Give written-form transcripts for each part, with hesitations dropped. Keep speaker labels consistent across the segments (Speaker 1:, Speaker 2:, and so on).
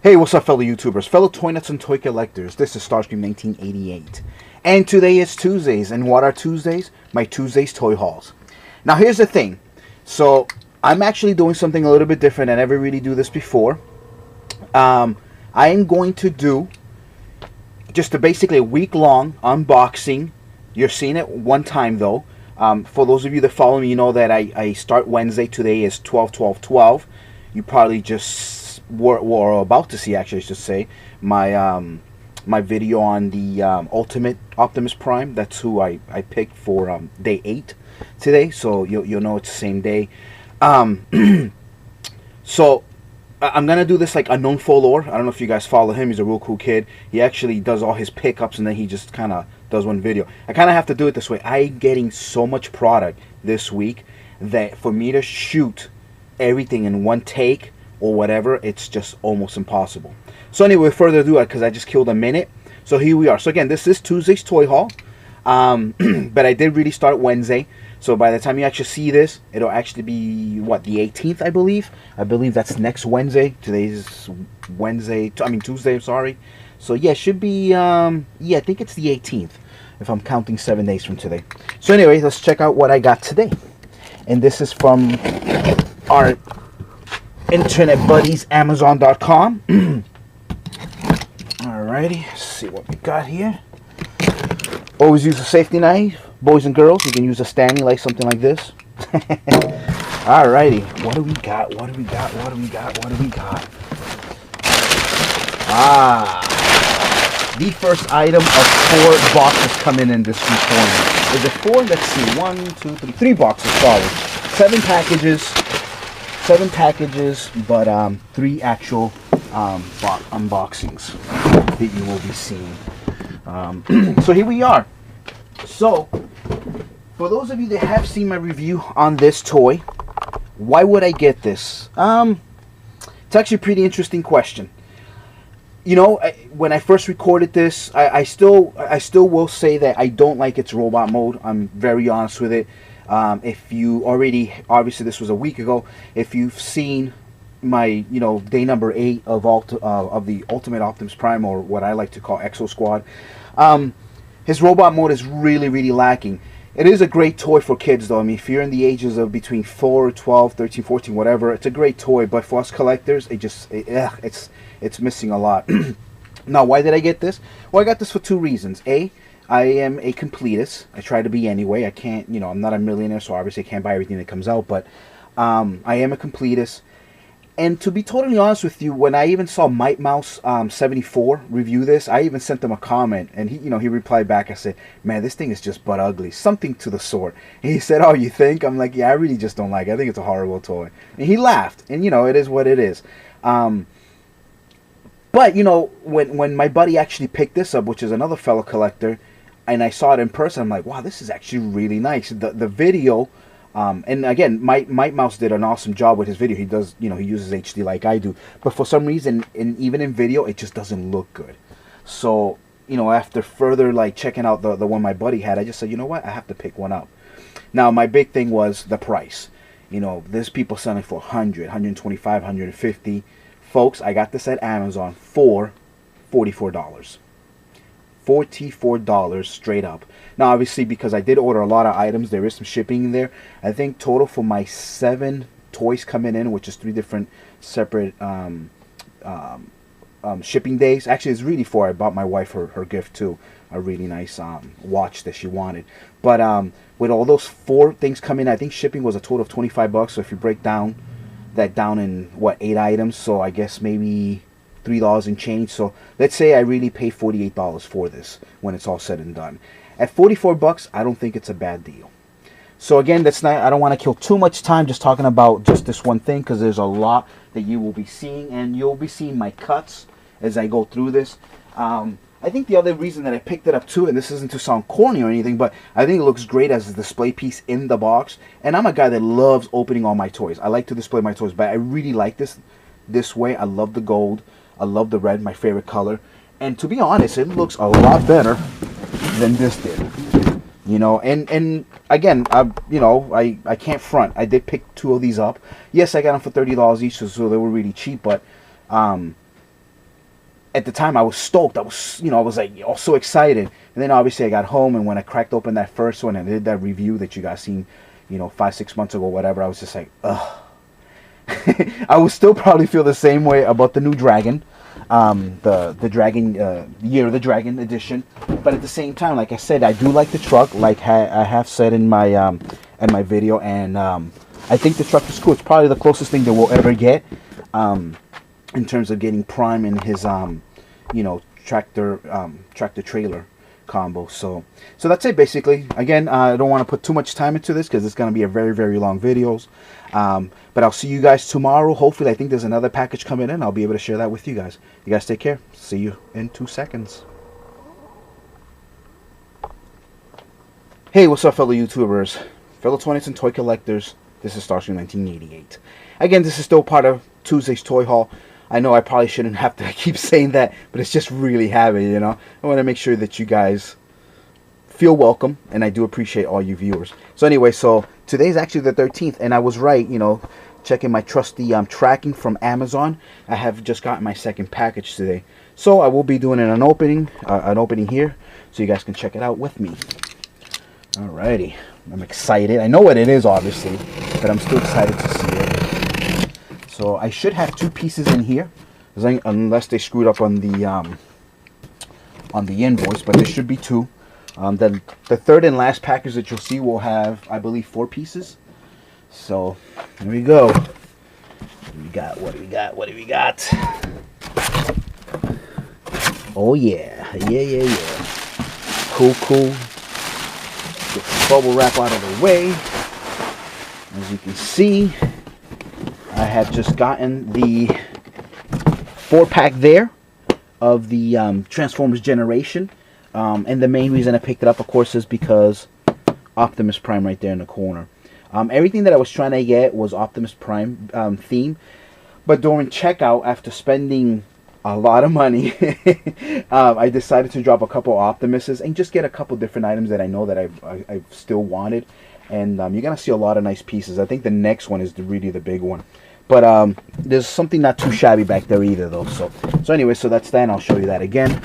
Speaker 1: Hey, what's up, fellow YouTubers, fellow toy nuts and toy collectors? This is Starscream 1988, and today is Tuesdays. And what are Tuesdays? My Tuesdays toy hauls. Now, here's the thing. So, I'm actually doing something a little bit different. I never really do this before. I am going to do just basically a week-long unboxing. You're seeing it one time though. For those of you that follow me, you know that I start Wednesday. Today is 12/12/12. You probably just were about to see, actually, I should say, my my video on the Ultimate Optimus Prime. That's who I picked for day 8 today. So you'll know it's the same day. So I'm gonna do this like Unknown Folor. I don't know if you guys follow him. He's a real cool kid. He actually does all his pickups and then he just kind of does one video. I kind of have to do it this way. I'm getting so much product this week that for me to shoot everything in one take or whatever, it's just almost impossible. So anyway, without further ado, because I just killed a minute. So here we are. So again, this is Tuesday's toy haul. But I did really start Wednesday. So by the time you actually see this, it'll actually be, what, the 18th, I believe? I believe that's next Wednesday. Today's Wednesday, Tuesday, I'm sorry. So yeah, it should be, yeah, I think it's the 18th, if I'm counting 7 days from today. So anyway, let's check out what I got today. And this is from our internet buddies, Amazon.com. Alrighty, let's see what we got here. Always use a safety knife. Boys and girls, you can use a Stanley like something like this. Alrighty, what do we got? What do we got? What do we got? What do we got? The first item of 4 boxes coming in this week for me. Is it 4? Let's see. 1, 2, 3. 3 boxes, sorry. 7 packages. 7 packages, but 3 actual unboxings that you will be seeing. So here we are. So, for those of you that have seen my review on this toy, why would I get this? It's actually a pretty interesting question. You know, when I first recorded this, I still will say that I don't like its robot mode. I'm very honest with it. If you already, obviously this was a week ago, if you've seen my, day number 8 of the Ultimate Optimus Prime, or what I like to call Exo Squad, his robot mode is really, really lacking. It is a great toy for kids, though. I mean, if you're in the ages of between 4, 12, 13, 14, whatever, it's a great toy. But for us collectors, it's missing a lot. Now, why did I get this? Well, I got this for 2 reasons. A, I am a completist. I try to be anyway. I can't, I'm not a millionaire, so obviously I can't buy everything that comes out. But I am a completist. And to be totally honest with you, when I even saw Might Mouse 74 review this, I even sent him a comment, and he replied back. I said, "Man, this thing is just butt ugly," something to the sort. And he said, "Oh, you think?" I'm like, "Yeah, I really just don't like it. I think it's a horrible toy." And he laughed, and it is what it is. But when my buddy actually picked this up, which is another fellow collector, and I saw it in person, I'm like, "Wow, this is actually really nice." The video. And again, Might Mouse did an awesome job with his video. He does, he uses HD like I do. But for some reason, even in video, it just doesn't look good. So, after further checking out the one my buddy had, I just said, you know what, I have to pick one up. Now, my big thing was the price. There's people selling for 100, 125, 150. Folks, I got this at Amazon for $44. $44 straight up. Now, obviously, because I did order a lot of items, there is some shipping in there. I think total for my 7 toys coming in, which is 3 different separate shipping days. Actually, it's really 4. I bought my wife her gift too, a really nice watch that she wanted. But with all those 4 things coming in, I think shipping was a total of $25. So if you break that down in 8 items, so I guess maybe $3 and change. So let's say I really pay $48 for this when it's all said and done. At $44, I don't think it's a bad deal. So again, I don't want to kill too much time just talking about just this one thing, because there's a lot that you will be seeing, and you'll be seeing my cuts as I go through this. I think the other reason that I picked it up too, and this isn't to sound corny or anything, but I think it looks great as a display piece in the box. And I'm a guy that loves opening all my toys. I like to display my toys, but I really like this way. I love the gold. I love the red, my favorite color. And to be honest, it looks a lot better than this did. And again, I can't front. I did pick 2 of these up. Yes, I got them for $30 each, so they were really cheap, but at the time I was stoked. I was, I was like, all so excited. And then obviously I got home, and when I cracked open that first one and I did that review that you guys seen, 5-6 months ago, whatever, I was just like, ugh. I would still probably feel the same way about the new Dragon, the Dragon, Year of the Dragon edition. But at the same time, like I said, I do like the truck, like I have said in my video, and I think the truck is cool. It's probably the closest thing that we'll ever get in terms of getting Prime in his tractor trailer combo. So that's it basically. Again, I don't want to put too much time into this because it's going to be a very, very long videos. But I'll see you guys tomorrow. Hopefully, I think there's another package coming in. I'll be able to share that with you guys. You guys take care. See you in 2 seconds. Hey, what's up, fellow YouTubers, fellow 20s and toy collectors? This is Starscream 1988. Again, this is still part of Tuesday's Toy Haul. I know I probably shouldn't have to keep saying that, but it's just really heavy, I want to make sure that you guys feel welcome, and I do appreciate all you viewers. So anyway, so today's actually the 13th, and I was right, checking my trusty tracking from Amazon. I have just gotten my second package today. So I will be doing an opening here, so you guys can check it out with me. Alrighty, I'm excited. I know what it is, obviously, but I'm still excited to see it. So I should have 2 pieces in here, unless they screwed up on the invoice, but there should be 2. Then the third and last package that you'll see will have, I believe, 4 pieces. So here we go. What do we got? Oh yeah. Cool. Get the bubble wrap out of the way. As you can see, I have just gotten the 4-pack there of the Transformers Generation. And the main reason I picked it up, of course, is because Optimus Prime right there in the corner. Everything that I was trying to get was Optimus Prime theme. But during checkout, after spending a lot of money, I decided to drop a couple Optimuses and just get a couple different items that I know that I've still wanted. And you're going to see a lot of nice pieces. I think the next one is really the big one. But there's something not too shabby back there either, though. So anyway, so that's that, and I'll show you that again.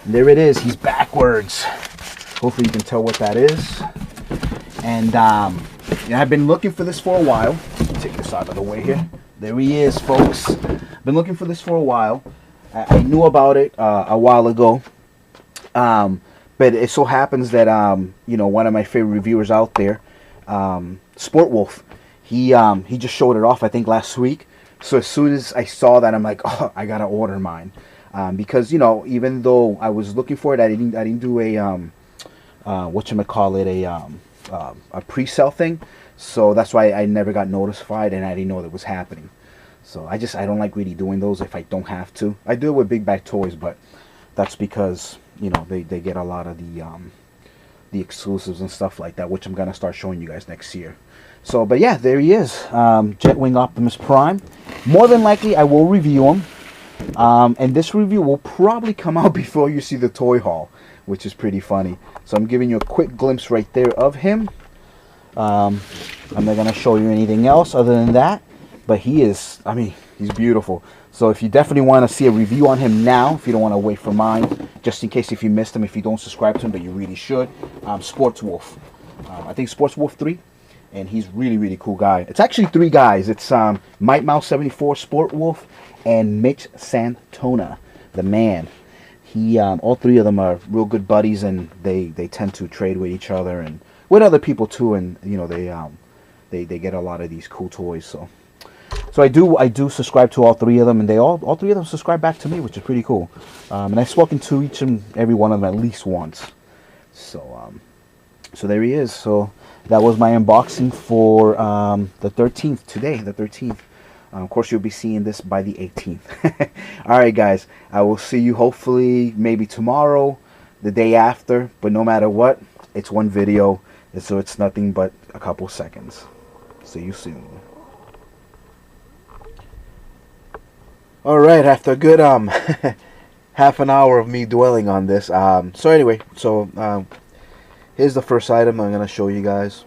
Speaker 1: And there it is. He's backwards. Hopefully you can tell what that is. And I've been looking for this for a while. Take this out of the way here. There he is, folks. Been looking for this for a while. I knew about it a while ago. But it so happens that one of my favorite reviewers out there, Sport Wolf, he just showed it off, I think, last week. So as soon as I saw that, I'm like, oh, I gotta order mine. Because even though I was looking for it, I didn't do a a pre-sale thing. So that's why I never got notified, and I didn't know that was happening. So I don't like really doing those if I don't have to. I do it with Big Bag Toys, but that's because they get a lot of the exclusives and stuff like that, which I'm gonna start showing you guys next year. So, but yeah, there he is, Jetwing Optimus Prime. More than likely, I will review him. And this review will probably come out before you see the toy haul, which is pretty funny. So I'm giving you a quick glimpse right there of him. I'm not going to show you anything else other than that. But he's beautiful. So if you definitely want to see a review on him now, if you don't want to wait for mine, just in case if you missed him, if you don't subscribe to him, but you really should, Sports Wolf. I think Sports Wolf 3. And he's really cool guy. It's actually 3 guys. It's Mike Mouse 74, Sport Wolf, and Mitch Santona, the man. All 3 of them are real good buddies, and they tend to trade with each other and with other people too. And they get a lot of these cool toys. So I do subscribe to all 3 of them, and they all 3 of them subscribe back to me, which is pretty cool. And I've spoken to each and every one of them at least once. So there he is. So that was my unboxing for the 13th, today, the 13th. Of course, you'll be seeing this by the 18th. Alright, guys. I will see you hopefully maybe tomorrow, the day after. But no matter what, it's one video. So it's nothing but a couple seconds. See you soon. Alright, after a good half an hour of me dwelling on this. So anyway, here's the first item I'm going to show you guys.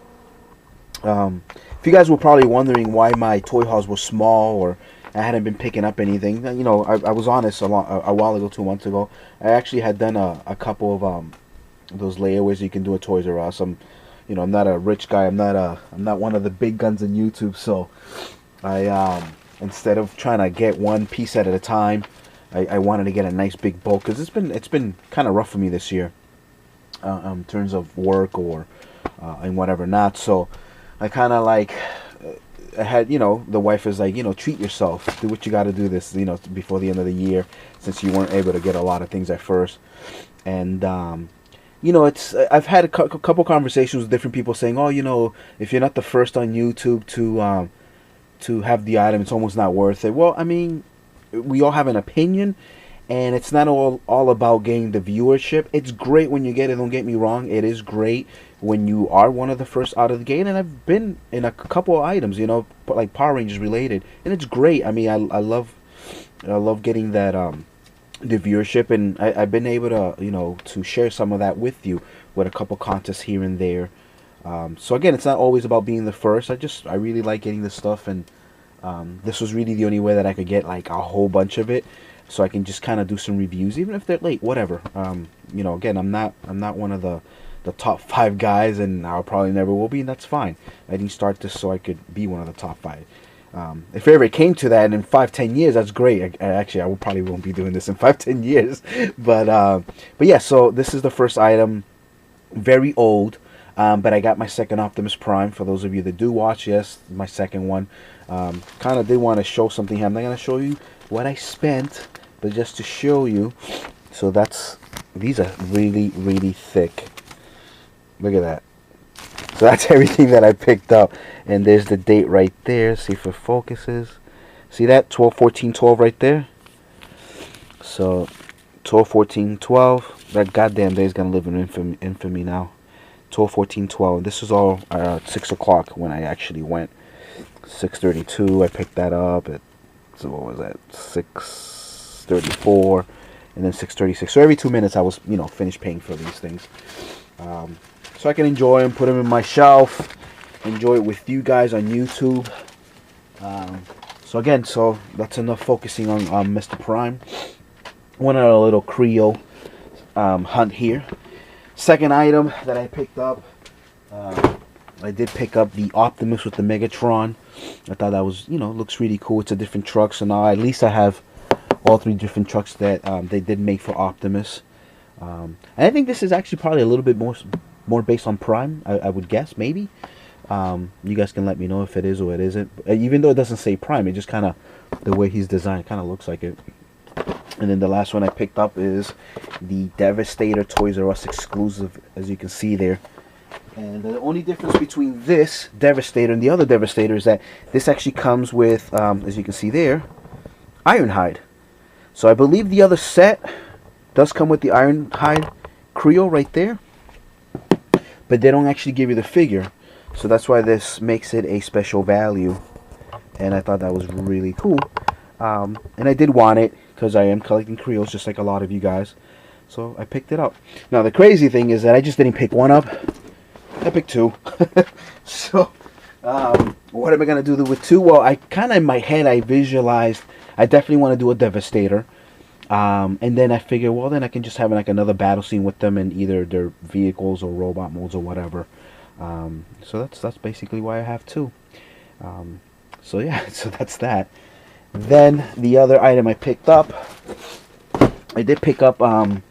Speaker 1: If you guys were probably wondering why my toy hauls were small, or I hadn't been picking up anything. You know, I was honest a while ago, 2 months ago. I actually had done a couple of those layaways you can do at Toys R Us. You know, I'm not a rich guy. I'm not one of the big guns on YouTube. So I instead of trying to get one piece at a time, I wanted to get a nice big bulk, because it's been kind of rough for me this year, in terms of work or and whatever not. So I kind of like, I had, you know, the wife is like, you know, treat yourself, do what you got to do this, you know, before the end of the year, since you weren't able to get a lot of things at first. And you know, I've had a couple conversations with different people saying, oh, you know, if you're not the first on YouTube to have the item, it's almost not worth it. Well, I mean, we all have an opinion, and it's not all about getting the viewership. It's great when you get it, don't get me wrong. It is great when you are one of the first out of the gate, and I've been in a couple of items, you know, like Power Rangers related, and it's great. I mean, I love getting that the viewership, and I've been able to, you know, to share some of that with you with a couple contests here and there. So again, it's not always about being the first. I really like getting this stuff, and this was really the only way that I could get like a whole bunch of it, so I can just kind of do some reviews, even if they're late, whatever. You know, again, I'm not one of the top 5 guys, and I probably never will be, and that's fine. I didn't start this so I could be one of the top 5. If it ever came to that, and in 5-10 years, that's great. Actually, I probably won't be doing this in 5-10 years, but yeah. So this is the first item, very old. But I got my second Optimus Prime. For those of you that do watch, yes, my second one. Kind of did want to show something here. I'm not going to show you what I spent, but just to show you. So these are really, really thick. Look at that. So that's everything that I picked up. And there's the date right there. See if it focuses. See that? 12/14/12 right there. So 12/14/12. That goddamn day is going to live in infamy now. 12/14/12. This was all at 6 o'clock when I actually went. 6:32. I picked that up at, so what was that? 6:34, and then 6:36. So every 2 minutes I was, you know, finished paying for these things, so I can enjoy them, put them in my shelf, enjoy it with you guys on YouTube. So again, so that's enough focusing on Mr. Prime. Went on a little Creole hunt here. Second item that I picked up, I did pick up the Optimus with the Megatron. I thought that was, you know, looks really cool. It's a different truck, so now at least I have all 3 different trucks that they did make for Optimus. And I think this is actually probably a little bit more based on Prime, I would guess, maybe. You guys can let me know if it is or it isn't. Even though it doesn't say Prime, it just kind of, the way he's designed, kind of looks like it. And then the last one I picked up is the Devastator Toys R Us exclusive, as you can see there. And the only difference between this Devastator and the other Devastator is that this actually comes with, as you can see there, Ironhide. So I believe the other set does come with the Ironhide Creole right there, but they don't actually give you the figure. So that's why this makes it a special value. And I thought that was really cool. And I did want it, because I am collecting Creoles just like a lot of you guys. So I picked it up. Now the crazy thing is that I just didn't pick one up. I picked 2. So what am I going to do with 2? Well, I kind of in my head I visualized I definitely want to do a Devastator. And then I figured, well, then I can just have like another battle scene with them in either their vehicles or robot modes or whatever. So that's basically why I have 2. So yeah, so that's that. Then the other item I picked up, I did pick up 5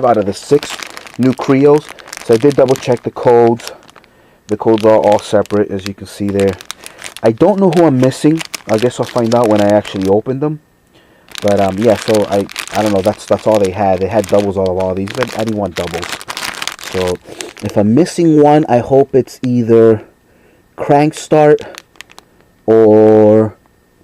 Speaker 1: out of the 6 new Creoles. So I did double check the codes. The codes are all separate, as you can see there. I don't know who I'm missing. I guess I'll find out when I actually open them. But yeah, so I don't know. That's all they had. They had doubles out of all these, but I didn't want doubles. So if I'm missing one, I hope it's either Crankstart or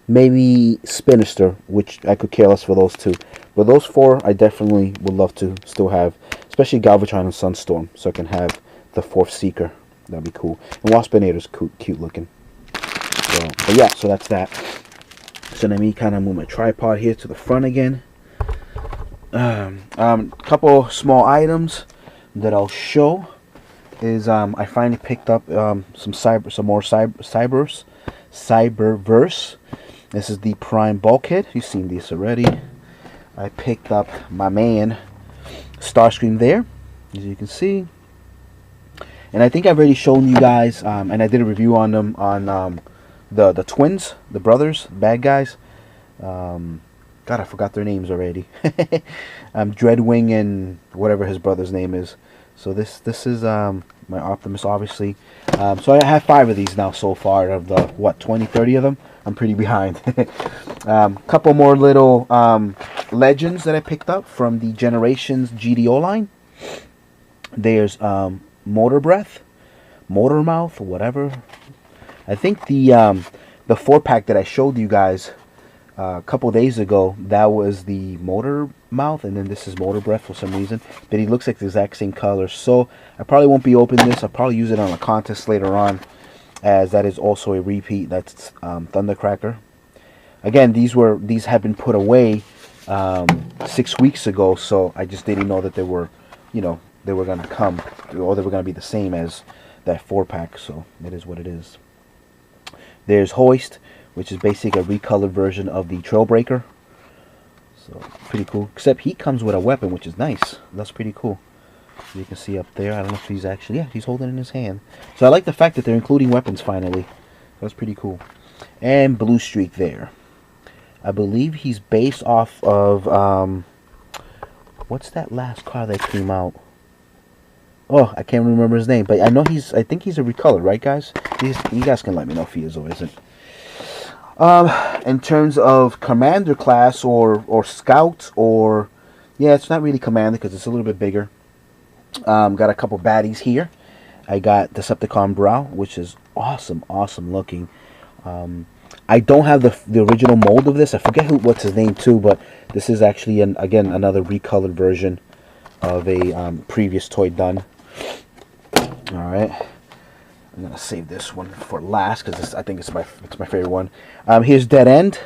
Speaker 1: maybe Spinister, which I could care less for those 2. But those 4 I definitely would love to still have, especially Galvatron and Sunstorm, so I can have the 4th Seeker. That'd be cool. And Waspinator's cute looking. So, but yeah, so that's that. So let me kind of move my tripod here to the front again. Couple small items that I'll show is I finally picked up some more Cybers. Cyberverse. This is the Prime bulkhead. You've seen this already. I picked up my man Starscream there, as you can see. And I think I've already shown you guys, and I did a review on them, on the twins, the brothers, bad guys. God, I forgot their names already. Dreadwing and whatever his brother's name is. So this is my Optimus, obviously. So I have 5 of these now so far, of the, what, 20, 30 of them? I'm pretty behind. Couple more little legends that I picked up from the Generations GDO line. There's Motor Breath, Motor Mouth, whatever. I think the 4-pack that I showed you guys a couple days ago, that was the Motor Mouth, and then this is Motor Breath for some reason. But he looks like the exact same color, so I probably won't be opening this. I'll probably use it on a contest later on, as that is also a repeat. That's Thundercracker. Again, these have been put away 6 weeks ago, so I just didn't know that they were, you know, they were gonna come, or they were gonna be the same as that 4-pack. So it is what it is. There's Hoist, which is basically a recolored version of the Trailbreaker. So pretty cool. Except he comes with a weapon, which is nice. That's pretty cool. You can see up there. I don't know if he's actually, yeah, he's holding it in his hand. So I like the fact that they're including weapons finally. That's pretty cool. And Blue Streak there. I believe he's based off of what's that last car that came out? Oh, I can't remember his name, but I know I think he's a recolor, right, guys? You guys can let me know if he is or isn't. In terms of Commander class or Scout, or, yeah, it's not really Commander because it's a little bit bigger. Got a couple baddies here. I got Decepticon Brow, which is awesome looking. I don't have the original mold of this. I forget what's his name too, but this is actually again another recolored version of a previous toy done. All right, I'm gonna save this one for last because I think it's my favorite one. Here's Dead End.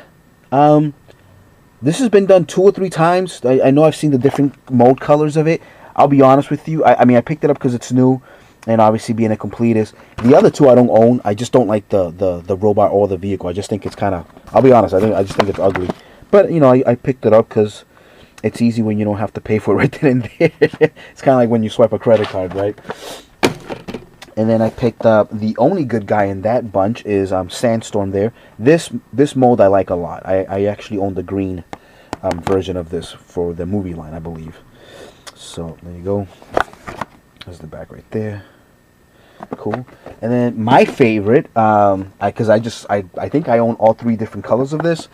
Speaker 1: This has been done 2 or 3 times. I know I've seen the different mold colors of it. I'll be honest with you. I mean, I picked it up because it's new, and obviously being a completist. The other 2 I don't own. I just don't like the robot or the vehicle. I just think it's kind of, I'll be honest, I just think it's ugly. But, you know, I picked it up because it's easy when you don't have to pay for it right then and there. It's kind of like when you swipe a credit card, right? And then I picked up the only good guy in that bunch is Sandstorm there. This mold I like a lot. I actually own the green version of this for the movie line, I believe. So there you go. There's the back right there. Cool. And then my favorite, because I think I own all 3 different colors of this,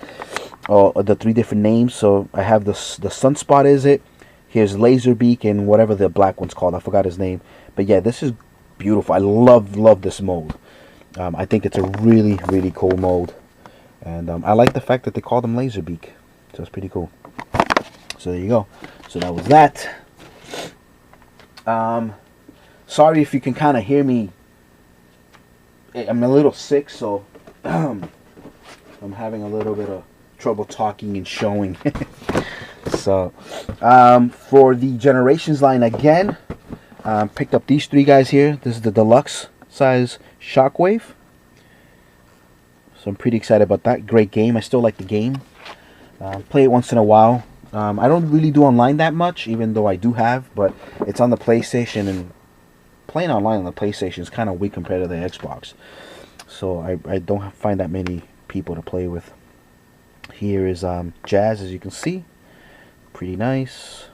Speaker 1: or the 3 different names. So I have the Sunspot, is it? Here's Laserbeak and whatever the black one's called. I forgot his name. But yeah, this is beautiful. I love this mold. I think it's a really cool mold, and I like the fact that they call them Laserbeak. So it's pretty cool. So there you go. So that was that. Sorry if you can kind of hear me. I'm a little sick, so I'm having a little bit of trouble talking and showing. So for the Generations line again, picked up these 3 guys here. This is the deluxe size Shockwave. So I'm pretty excited about that. Great game. I still like the game. Play it once in a while. I don't really do online that much, even though I do have, but it's on the PlayStation, and playing online on the PlayStation is kind of weak compared to the Xbox. So I don't find that many people to play with. Here is Jazz, as you can see. Pretty nice.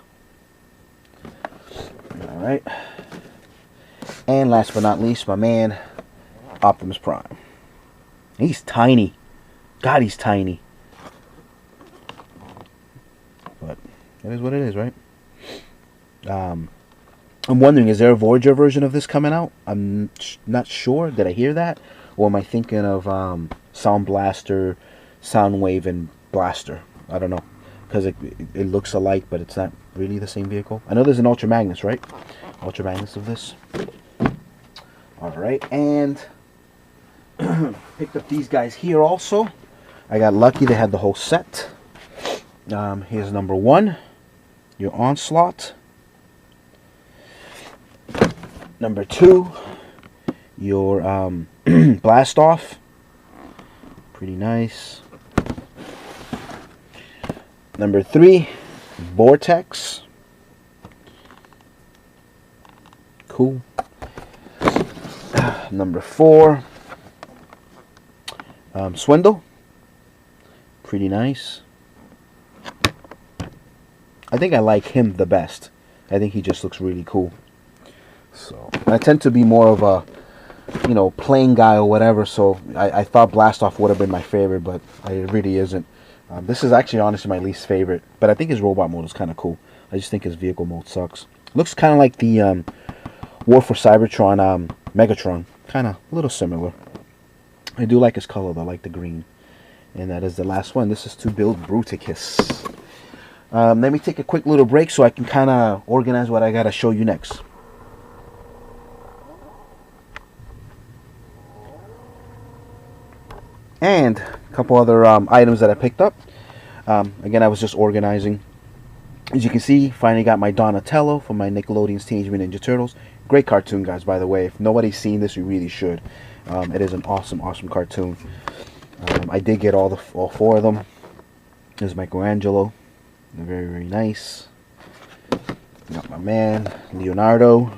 Speaker 1: Alright. And last but not least, my man, Optimus Prime. He's tiny. God, he's tiny. But it is what it is, right? I'm wondering, is there a Voyager version of this coming out? I'm not sure. Did I hear that? Or am I thinking of Sound Blaster, Soundwave, and Blaster? I don't know. Because it looks alike, but it's not really the same vehicle. I know there's an Ultra Magnus, right? Ultra Magnus of this. Alright, and picked up these guys here also. I got lucky they had the whole set. Here's number 1, your Onslaught. Number 2, your Blast Off. Pretty nice. Number 3, Vortex. Cool. Number 4, Swindle. Pretty nice. I think I like him the best. I think he just looks really cool. So I tend to be more of a, you know, playing guy or whatever. So I thought Blastoff would have been my favorite, but it really isn't. This is actually honestly my least favorite. But I think his robot mode is kind of cool. I just think his vehicle mode sucks. Looks kind of like the War for Cybertron Megatron. Kind of a little similar. I do like his color though. I like the green. And that is the last one. This is to build Bruticus. Let me take a quick little break so I can kind of organize what I got to show you next. And a couple other items that I picked up. Again, I was just organizing. As you can see, finally got my Donatello from my Nickelodeon's Teenage Mutant Ninja Turtles. Great cartoon, guys, by the way. If nobody's seen this, you really should. It is an awesome, awesome cartoon. I did get all 4 of them. There's Michelangelo. Very, very nice. Got my man, Leonardo.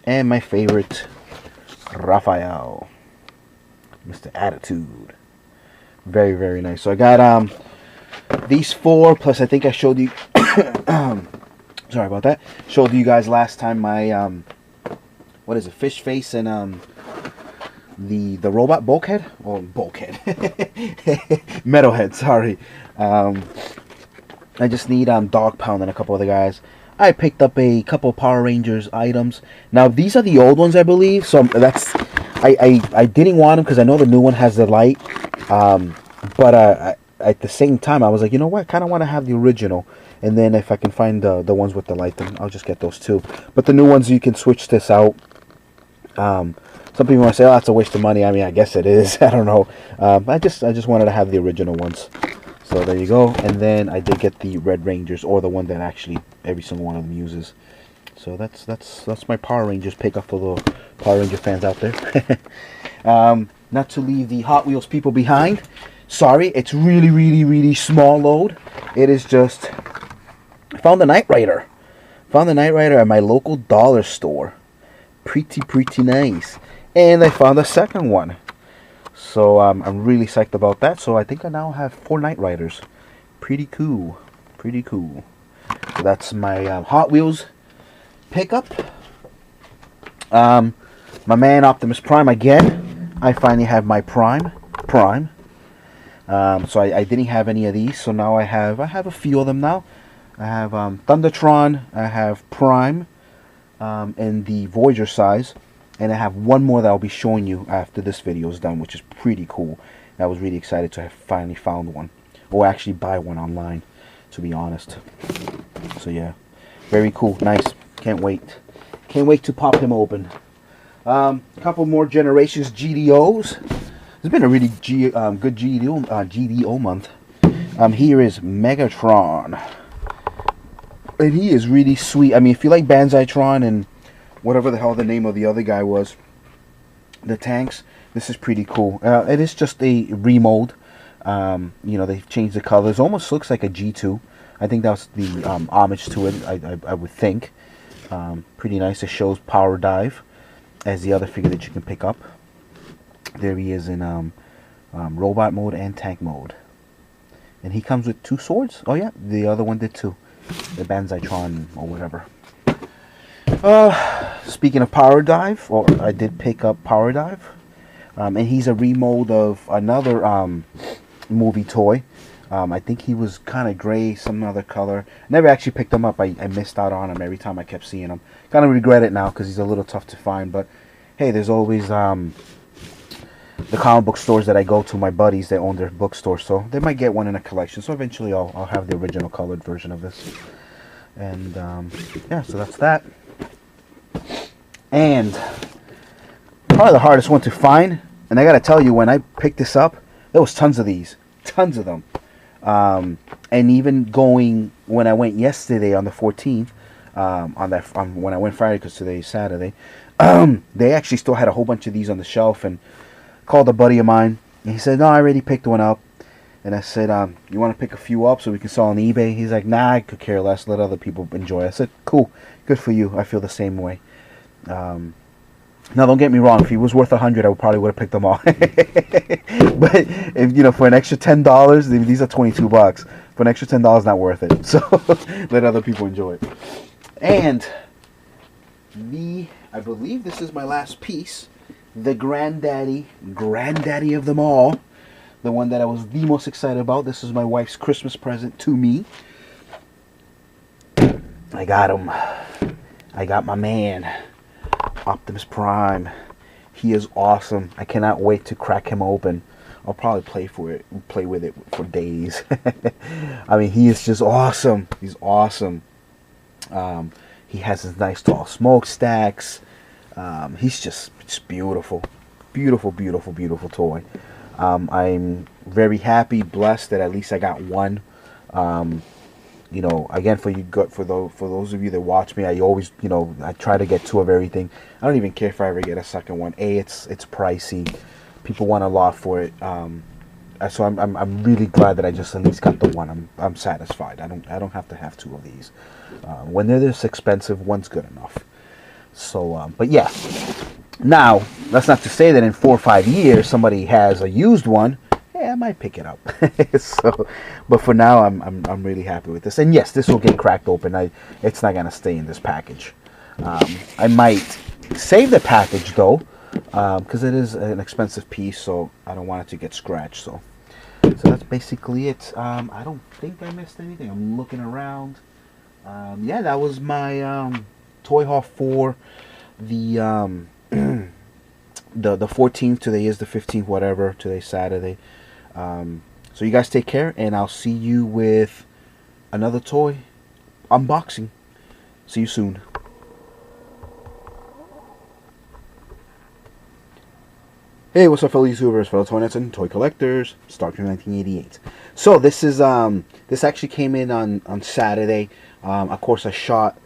Speaker 1: And my favorite, Raphael. Mr. Attitude. Very, very nice. So I got these 4, plus I think I showed you sorry about that. Showed you guys last time my what is it, Fish Face and the robot Bulkhead? Or Bulkhead. Metalhead, sorry. I just need Dog Pound and a couple other guys. I picked up a couple Power Rangers items. Now these are the old ones, I believe. So that's I didn't want them because I know the new one has the light. But at the same time, I was like, you know what? I kind of want to have the original. And then if I can find the ones with the light, then I'll just get those too. But the new ones, you can switch this out. Some people might say, oh, that's a waste of money. I mean, I guess it is. I don't know. I just wanted to have the original ones. So there you go. And then I did get the Red Rangers, or the one that actually every single one of them uses. So that's my Power Rangers pickup for the Power Ranger fans out there. Not to leave the Hot Wheels people behind. Sorry, it's really, really, really small load. It is just... I found the Knight Rider. Found the Knight Rider at my local dollar store. Pretty nice. And I found a second one. So I'm really psyched about that. So I think I now have 4 Knight Riders. Pretty cool. Pretty cool. So that's my Hot Wheels pickup. My man Optimus Prime again. I finally have my Prime. So I didn't have any of these. So now I have a few of them now. I have Thundertron. I have Prime. In the Voyager size. And I have one more that I'll be showing you after this video is done, which is pretty cool. I was really excited to have finally found one. Or actually buy one online, to be honest. So yeah, very cool, nice. Can't wait. Can't wait to pop him open. Couple more Generations GDOs. It's been a really good GDO month. Here is Megatron. And he is really sweet. I mean, if you like Banzaitron and whatever the hell the name of the other guy was, the tanks, this is pretty cool. It is just a remold. You know, they've changed the colors. Almost looks like a G2. I think that's the homage to it, I would think. Pretty nice. It shows Power Dive as the other figure that you can pick up. There he is in robot mode and tank mode. And he comes with 2 swords. Oh yeah, the other one did too. The Banzaitron or whatever. Speaking of Power Dive, I did pick up Power Dive. And he's a remold of another movie toy. I think he was kind of gray, some other color. Never actually picked him up. I missed out on him every time I kept seeing him. Kind of regret it now because he's a little tough to find. But hey, there's always the comic book stores that I go to. My buddies, they own their bookstore, so they might get one in a collection. So eventually I'll have the original colored version of this. And yeah, so that's that. And probably the hardest one to find, and I gotta tell you, when I picked this up, there was tons of these, tons of them. And even going when I went yesterday on the 14th, when I went Friday because today's Saturday, they actually still had a whole bunch of these on the shelf. And Called a buddy of mine, and he said, no, I already picked one up. And I said, you want to pick a few up so we can sell on eBay? He's like, nah, I could care less. Let other people enjoy. I said, cool, good for you. I feel the same way. Now, don't get me wrong. If he was worth 100, I probably would have picked them all. But if you know, for an extra $10, these are $22. For an extra $10, not worth it. So let other people enjoy it. And I believe this is my last piece. The granddaddy of them all. The one that I was the most excited about. This is my wife's Christmas present to me. I got him. I got my man, Optimus Prime. He is awesome. I cannot wait to crack him open. I'll probably play with it for days. I mean, he is just awesome. He's awesome. He has his nice tall smokestacks. He's just beautiful. Beautiful, beautiful, beautiful toy. I'm very happy, blessed that at least I got one. You know, again, for those of you that watch me, I always, you know, I try to get two of everything. I don't even care if I ever get a second one. It's pricey. People want a lot for it. So I'm really glad that I just at least got the one. I'm satisfied. I don't have to have two of these. When they're this expensive, one's good enough. So, but yeah. Now, that's not to say that in 4 or 5 years somebody has a used one. Yeah, I might pick it up. So, but for now, I'm really happy with this. And yes, this will get cracked open. It's not gonna stay in this package. I might save the package though, because it is an expensive piece, so I don't want it to get scratched. So that's basically it. I don't think I missed anything. I'm looking around. Yeah, that was my toy haul for the the 14th. Today is the 15th, whatever. Today's Saturday. So you guys take care, and I'll see you with another toy unboxing. See you soon. Hey, what's up, fellow YouTubers, fellow toy nuts and toy collectors? Star Trek 1988. So this is this actually came in on Saturday. Of course, I shot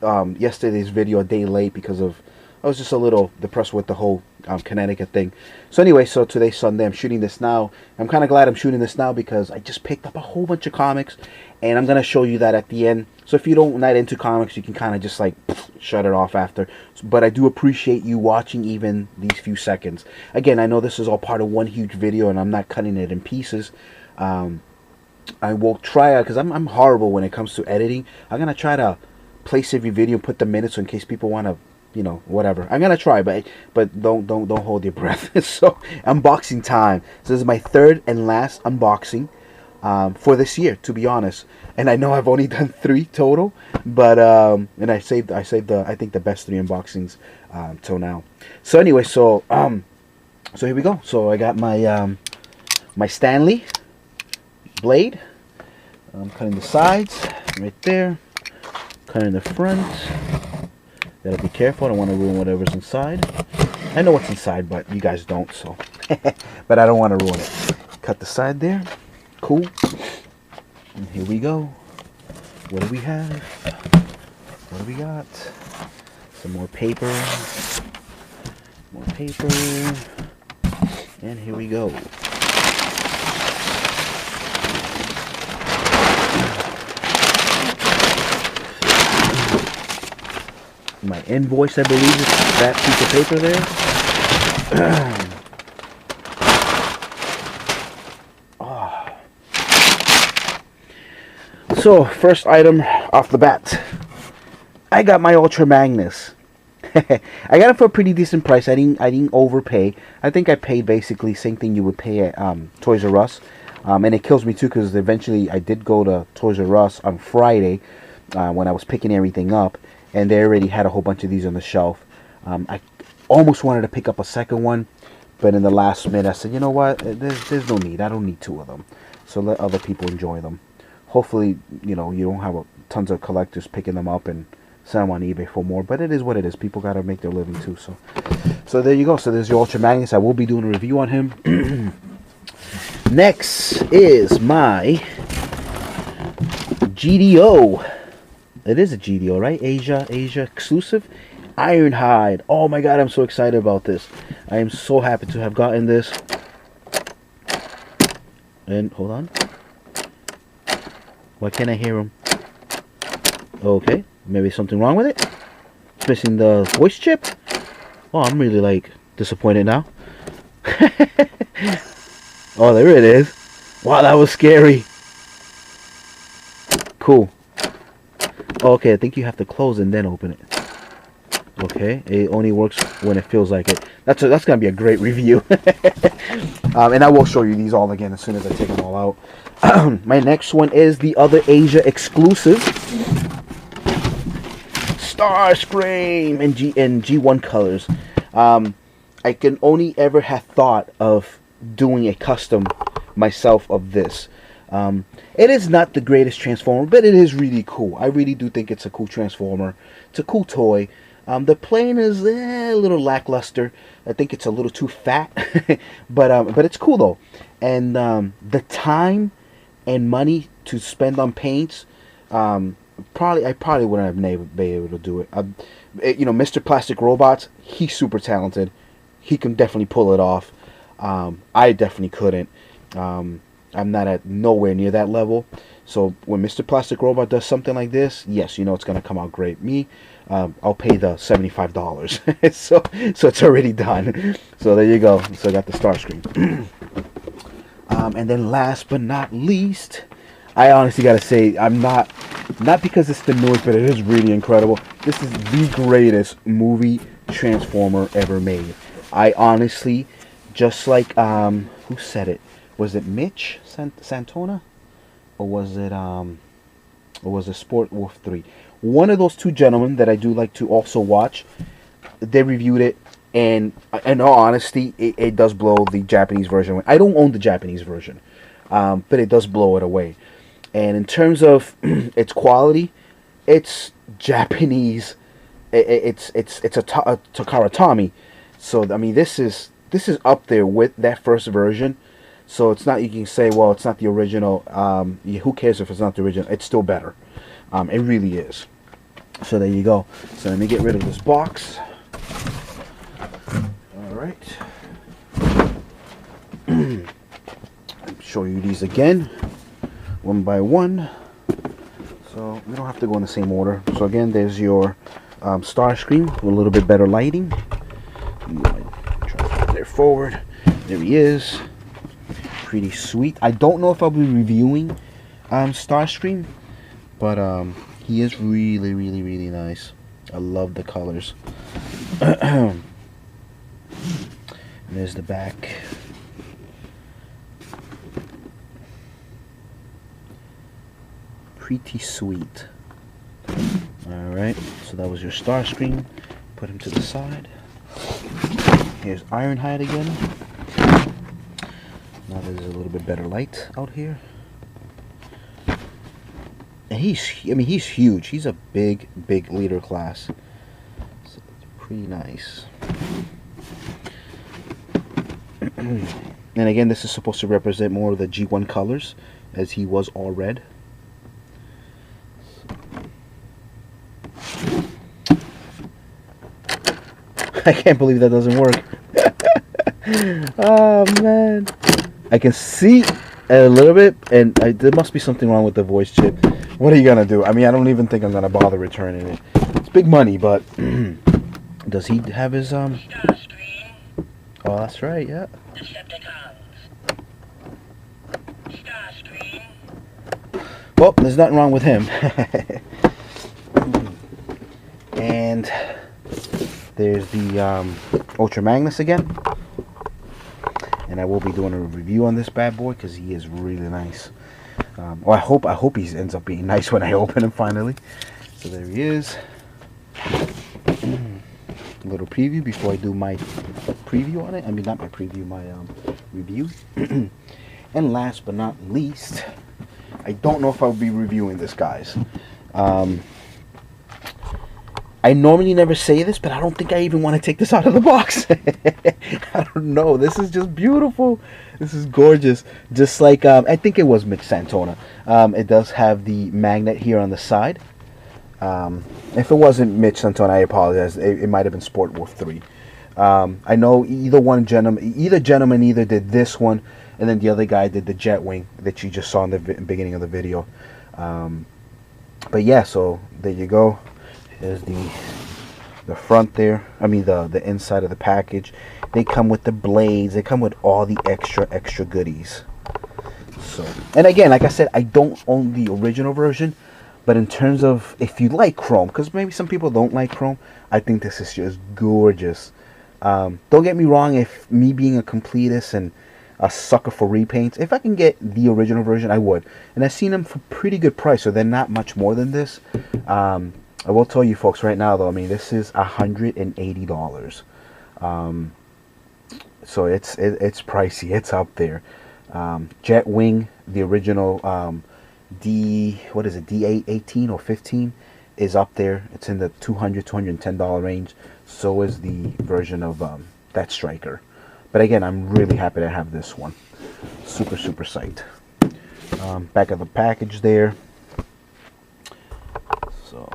Speaker 1: yesterday's video a day late because I was just a little depressed with the whole Connecticut thing. So anyway, so today's Sunday. I'm shooting this now. I'm kind of glad I'm shooting this now because I just picked up a whole bunch of comics, and I'm gonna show you that at the end. So if you don't not into comics, you can kind of just like shut it off after. But I do appreciate you watching even these few seconds. Again, I know this is all part of one huge video, and I'm not cutting it in pieces. I will try because I'm horrible when it comes to editing. I'm gonna try to place every video and put the minutes so in case people want to, you know, whatever. I'm gonna try, but don't hold your breath. So unboxing time. So this is my third and last unboxing for this year, to be honest. And I know I've only done 3 total, but and I saved I think the best 3 unboxings till now. So anyway, so here we go. So I got my my Stanley blade. I'm cutting the sides right there. Cutting the front. Gotta be careful. I don't want to ruin whatever's inside. I know what's inside, but you guys don't, so. But I don't want to ruin it. Cut the side there. Cool. And here we go. What do we have? What do we got? Some more paper. More paper. And here we go. My invoice, I believe, is that piece of paper there. So, first item off the bat. I got my Ultra Magnus. I got it for a pretty decent price. I didn't overpay. I think I paid basically same thing you would pay at Toys R Us. And it kills me too because eventually I did go to Toys R Us on Friday when I was picking everything up. And they already had a whole bunch of these on the shelf. I almost wanted to pick up a second one, but in the last minute I said, you know what, there's no need. I don't need 2 of them. So let other people enjoy them. Hopefully, you know, you don't have tons of collectors picking them up and sell them on eBay for more. But it is what it is. People got to make their living too. So there you go. So there's your Ultra Magnus. I will be doing a review on him. Next is my GDO. It is a GDO, right? Asia exclusive. Ironhide. Oh my god, I'm so excited about this. I am so happy to have gotten this. And hold on. Why can't I hear him? Okay, maybe something wrong with it. It's missing the voice chip. Oh, I'm really like disappointed now. Oh, there it is. Wow, that was scary. Cool. Okay, I think you have to close and then open it. Okay, it only works when it feels like it. That's gonna be a great review. And I will show you these all again as soon as I take them all out. My next one is the other Asia exclusive, Starscream in G1 colors. I can only ever have thought of doing a custom myself of this. It is not the greatest Transformer, but it is really cool. I really do think it's a cool Transformer. It's a cool toy. The plane is a little lackluster. I think it's a little too fat, but it's cool though. And the time and money to spend on paints, I probably wouldn't have been able to do it. You know, Mr. Plastic Robots, he's super talented. He can definitely pull it off. I definitely couldn't. I'm not at nowhere near that level. So when Mr. Plastic Robot does something like this, yes, you know it's gonna come out great. Me, I'll pay the $75. so it's already done. So there you go. So I got the Starscream. And then last but not least, I honestly gotta say, I'm not because it's the newest, but it is really incredible. This is the greatest movie Transformer ever made. I honestly, just like who said it? Was it Mitch Santona, or was it Sport Wolf 3? One of those two gentlemen that I do like to also watch. They reviewed it, and in all honesty, it does blow the Japanese version away. I don't own the Japanese version, but it does blow it away. And in terms of its quality, it's Japanese. It's a Takara Tomy. So I mean, this is up there with that first version. So it's not, you can say, well, it's not the original. Who cares if it's not the original? It's still better. It really is. So there you go. So let me get rid of this box. All right. I'll show you these again, one by one. So we don't have to go in the same order. So again, there's your Starscream with a little bit better lighting. Try to put there forward. There he is. Pretty sweet. I don't know if I'll be reviewing Starscream, but he is really, really, really nice. I love the colors. And there's the back. Pretty sweet. Alright, so that was your Starscream. Put him to the side. Here's Ironhide again. Now there's a little bit better light out here. And he's huge. He's a big leader class. So it's pretty nice. And again, this is supposed to represent more of the G1 colors, as he was all red. I can't believe that doesn't work. Oh man. I can see a little bit, and there must be something wrong with the voice chip. What are you gonna do? I mean, I don't even think I'm gonna bother returning it. It's big money, but does he have his Oh, that's right, yeah. Well, there's nothing wrong with him. And there's the Ultra Magnus again. And I will be doing a review on this bad boy because he is really nice. Well, I hope he ends up being nice when I open him finally. So there he is. A little preview before I do my preview on it. I mean, not my preview, my review. And last but not least, I don't know if I'll be reviewing this, guys. I normally never say this, but I don't think I even want to take this out of the box. I don't know. This is just beautiful. This is gorgeous. Just like, I think it was Mitch Santona. It does have the magnet here on the side. If it wasn't Mitch Santone, I apologize. It might have been Sport Wolf 3. I know either gentleman either did this one, and then the other guy did the Jetwing that you just saw in the beginning of the video. But yeah, so there you go. Here's the front there. I mean the inside of the package. They come with the blades. They come with all the extra goodies. So, and again, like I said, I don't own the original version, but in terms of if you like chrome, because maybe some people don't like chrome, I think this is just gorgeous. Don't get me wrong, if me being a completist and a sucker for repaints, if I can get the original version, I would. And I've seen them for pretty good price, so they're not much more than this. I will tell you folks right now though, I mean, this is $180. So it's pricey. It's up there. Jetwing, the original D18 or 15 is up there. It's in the $210 range. So is the version of that Striker. But again, I'm really happy to have this one. Super psyched. Back of the package there. So,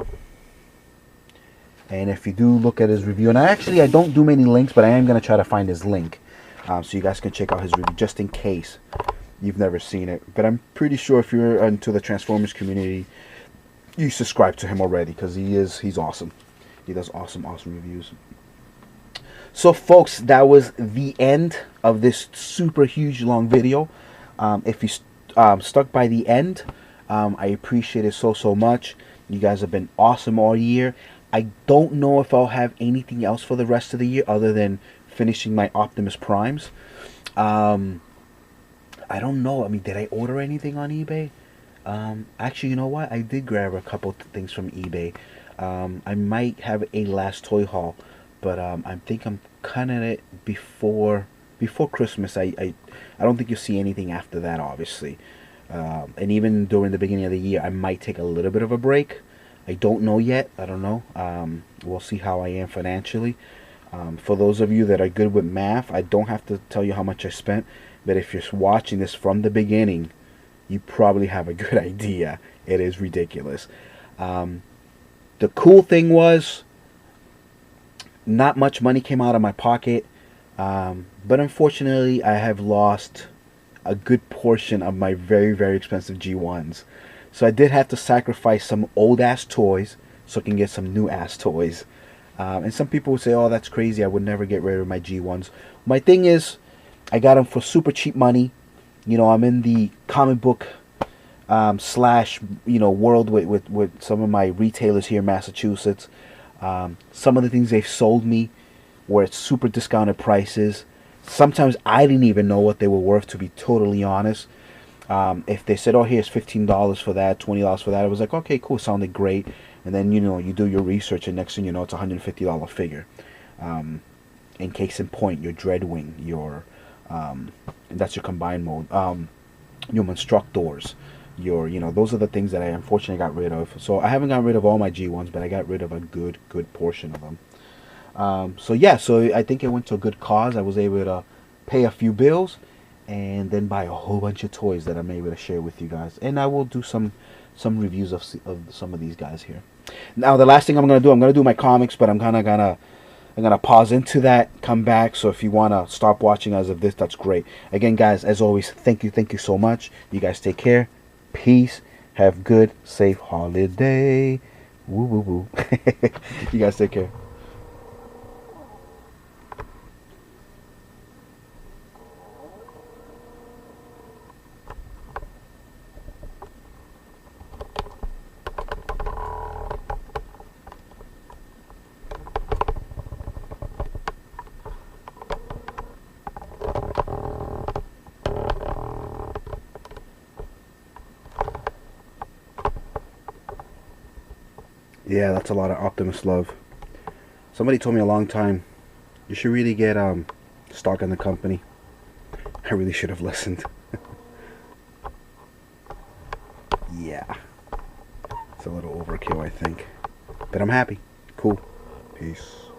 Speaker 1: and if you do look at his review, and I don't do many links, but I am going to try to find his link, so you guys can check out his review just in case you've never seen it. But I'm pretty sure if you're into the Transformers community, you subscribe to him already, because he's awesome. He does awesome reviews. So folks, that was the end of this super huge long video. If you stuck by the end, I appreciate it so much. You guys have been awesome all year. I don't know if I'll have anything else for the rest of the year other than finishing my Optimus Primes. I don't know. I mean, did I order anything on eBay? Actually, you know what? I did grab a couple things from eBay. I might have a last toy haul, but I think I'm cutting it before Christmas. I don't think you'll see anything after that, obviously. And even during the beginning of the year, I might take a little bit of a break. I don't know yet. I don't know. We'll see how I am financially. For those of you that are good with math, I don't have to tell you how much I spent. But if you're watching this from the beginning, you probably have a good idea. It is ridiculous. The cool thing was, not much money came out of my pocket. But unfortunately, I have lost a good portion of my very expensive G1s. So I did have to sacrifice some old ass toys so I can get some new ass toys. And some people would say, oh, that's crazy, I would never get rid of my G1s. My thing is, I got them for super cheap money. You know, I'm in the comic book slash, you know, world with some of my retailers here in Massachusetts. Some of the things they've sold me were at super discounted prices. Sometimes I didn't even know what they were worth, to be totally honest. If they said, oh, here's $15 for that, $20 for that, I was like, okay, cool, sounded great. And then, you know, you do your research, and next thing you know, it's a $150 figure. In case in point, your Dreadwing, your, and that's your combined mode, your Monstructors, your, you know, those are the things that I unfortunately got rid of. So I haven't gotten rid of all my G1s, but I got rid of a good portion of them. So yeah, so I think it went to a good cause. I was able to pay a few bills and then buy a whole bunch of toys that I'm able to share with you guys. And I will do some reviews of some of these guys here. Now the last thing I'm gonna do my comics, but I'm gonna pause into that, come back. So if you wanna stop watching as of this, that's great. Again, guys, as always, thank you so much. You guys take care. Peace. Have good, safe holiday. Woo woo woo. You guys take care. Yeah, that's a lot of Optimus love. Somebody told me a long time, you should really get stock in the company. I really should have listened. Yeah. It's a little overkill, I think. But I'm happy. Cool. Peace.